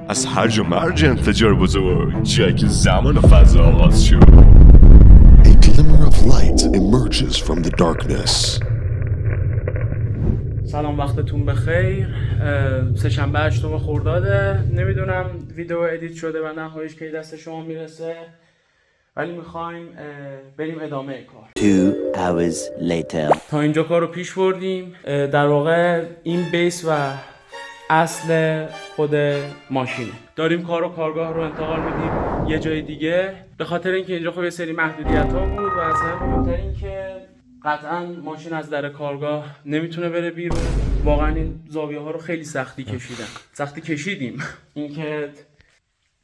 از هرج و مرج انفجار بزرگ، جایی که زمان و فضا آغاز شد. A glimmer of light emerges from the darkness. سلام، وقتتون بخیر. سه‌شنبه 8 خرداده. نمیدونم ویدیو ادیت شده و نهاییش کی دست شما میرسه، ولی میخوایم بریم ادامه کار. 2 hours later. تا اینجا کار رو پیش بردیم. در واقع این بیس و اصل خود ماشینه. داریم کارگاه رو انتقال میدیم یه جای دیگه، به خاطر اینکه اینجا خب یه سری محدودیت ها بود و اصلا مهمتر این که قطعا ماشین از در کارگاه نمیتونه بره بیرون. واقعا این زاویه ها رو خیلی سختی کشیدیم اینکه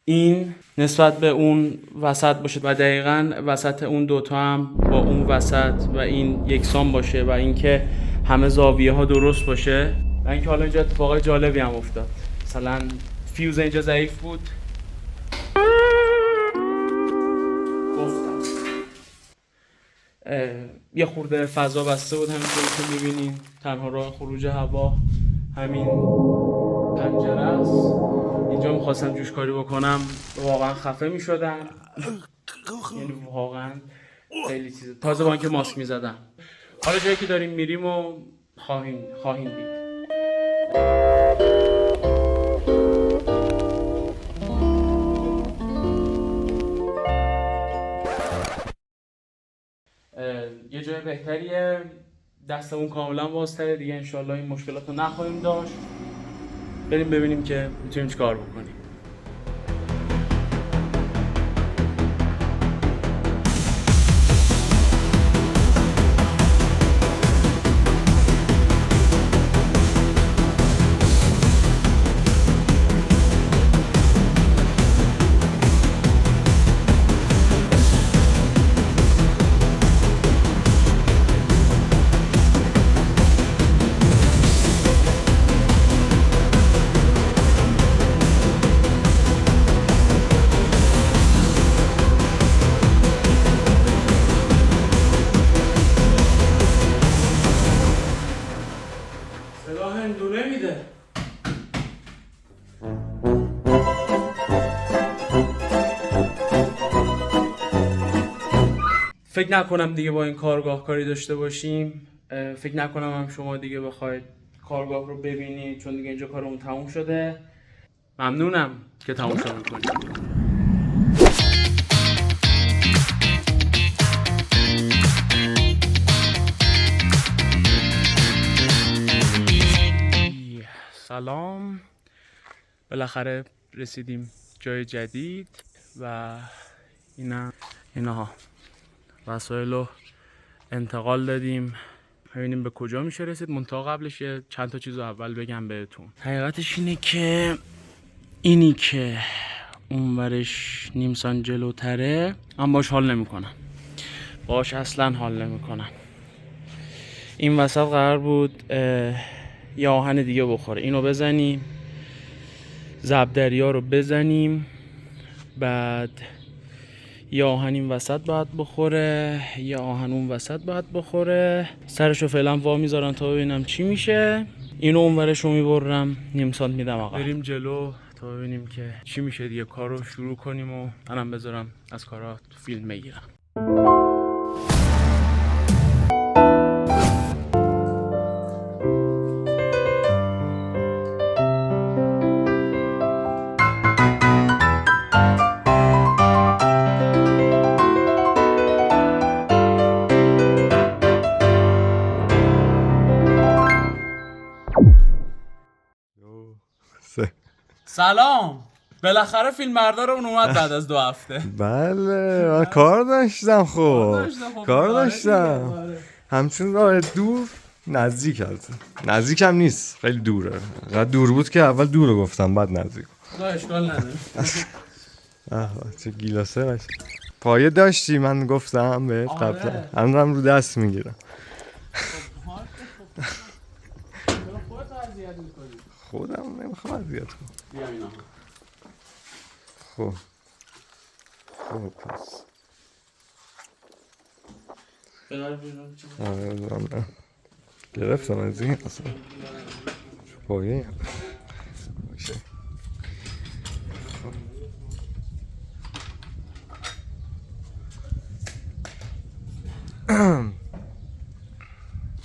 این نسبت به اون وسط باشه و دقیقاً وسط اون دوتا هم با اون وسط و این یکسان باشه و اینکه همه زاویه ها درست باشه. و اینکه حالا اینجا اتفاقای جالبی هم افتاد. مثلا فیوز اینجا ضعیف بود، گفتم یه خورده فضا بسته بود، همینطوری که میبینین تنها راه خروج هوا همین پنجره است. اینجا میخواستم جوشکاری بکنم، واقعا خفه میشدم. یعنی واقعا خیلی چیزه. تازه با اینکه ماسک میزدم. حالا جایی که داریم میریم و خواهیم دید. یه جای بهتریه، دستمون کاملا بازتره دیگه، انشالله این مشکلات رو نخواهیم داشت. بریم ببینیم که میتونیم چیکار بکنیم. فکر نکنم دیگه با این کارگاه کاری داشته باشیم. فکر نکنم هم شما دیگه بخواید کارگاه رو ببینید، چون دیگه اینجا کارمون تموم شده. ممنونم که تماشا میکنید. سلام، بالاخره رسیدیم جای جدید و اینها وسایل رو انتقال دادیم. ببینیم به کجا میشه رسید. منتها قبلش چند تا چیز رو اول بگم بهتون. حقیقتش اینه که اینی که اونورش نیمسان جلوتره من باش حال نمیکنم، باش اصلا حال نمیکنم. این وسط قرار بود یه آهن دیگه بخوره، اینو بزنیم، زبدریا رو بزنیم، بعد یه آهن این وسط باید بخوره، یه آهن اون وسط باید بخوره. سرشو فعلا وا میذارم تا ببینم چی میشه. اینو اونورش رو میبرم، نیم سانت میدم آقا. بریم جلو تا ببینیم که چی میشه دیگه. کار رو شروع کنیم و منم بذارم از کارا فیلم بگیرم. سلام، بالاخره فیلم بردارمون اومد بعد از 2 هفته. بله من کار داشتم. کار داشتم. همچون راه دور نزدیک هست. نزدیک هم نیست، خیلی دوره. قد دور بود که اول دور رو گفتم بعد نزدیک. اشکال نداره. چه گیلاسه باشه. پایه داشتی من گفتم بهت قبلا. الانم رو دست میگیرم. خودم نمیخوام اذیت کنم. بیام اینا. خب پس گرفتم از این اصلا پایه باشه.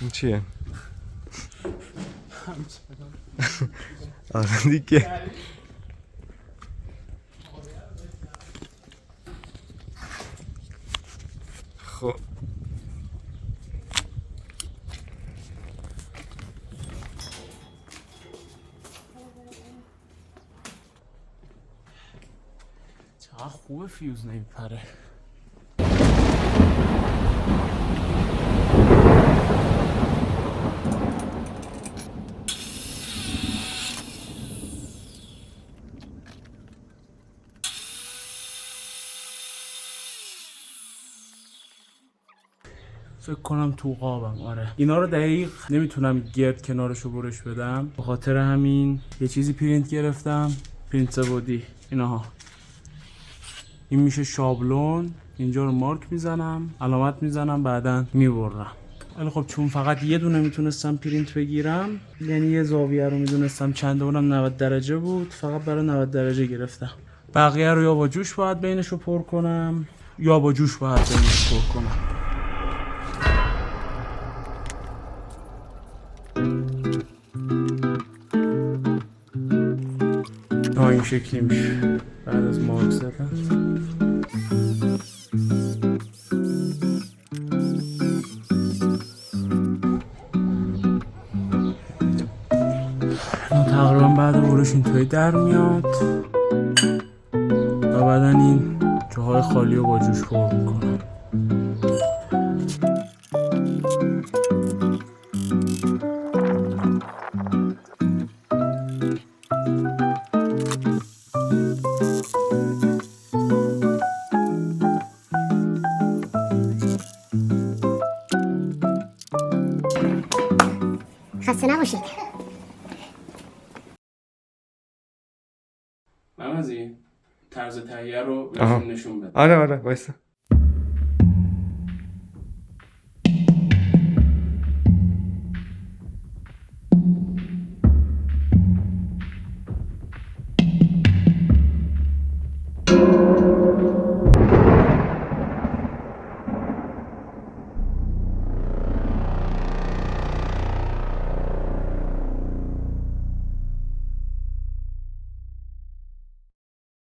این چیه؟ آره دیگه. خب چقدر خوبه فیوز نمیپره. فکر کنم تو قابم. آره اینا رو دقیق نمیتونم گرد کنارشو برش بدم، به خاطر همین یه چیزی پرینت گرفتم، پرینت سبودی اینها. این میشه شابلون، اینجا رو مارک میزنم، علامت میزنم، بعدن میبرم. ولی خب چون فقط یه دونه میتونستم پرینت بگیرم، یعنی یه زاویه رو میدونستم چنده، اونم 90 درجه بود، فقط برای 90 درجه گرفتم. بقیه رو یا با جوش باید بینشو پر کنم یا با جوش باید بینشو پر کنم. این شکلی میشه بعد از مارک زدن. تقریبا بعد برش اینطوری در میاد و بعدا این جاهای خالی رو با جوش پر میکنم. خسته نباشید. ممزی طرز تهیه رو بهشون نشون بده. آره وایسا.